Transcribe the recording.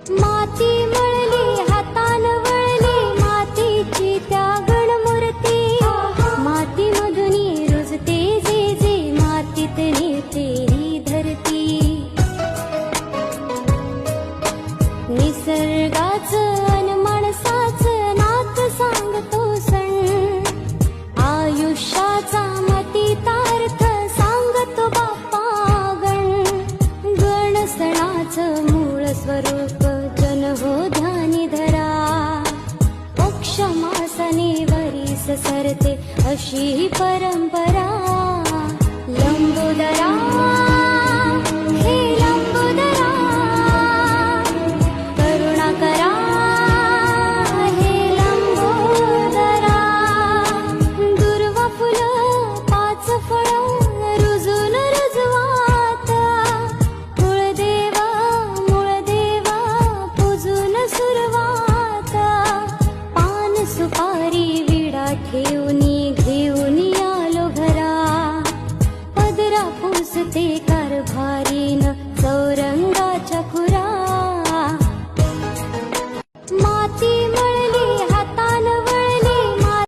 माती मळली हातान वळली मातीची त्या गणमूर्ती माती मधुनी रुजते जे जे मातीत नेते ही धरती निसर्गाचं अन माणसाचं नात सांगतो सण आयुष्याचा मतितार्थ सांगतो बाप्पा गण सणाचं मूळ स्वरूप जन हो ध्यानी धरा पक्ष मासाने वरीस सरते अशी परंपरा लंबोदरा हे लंबोदरा करुणा करा हे लंबोदरा दुर्वा फुलं पाच फळं रुजून रुजवात कुळदेवा मूळदेवा पूजून सुरवात पान सुपारी विडा ठेवूनी घेऊन आलो घरा पदरा पुसते कारभारीन चौरंगाच्या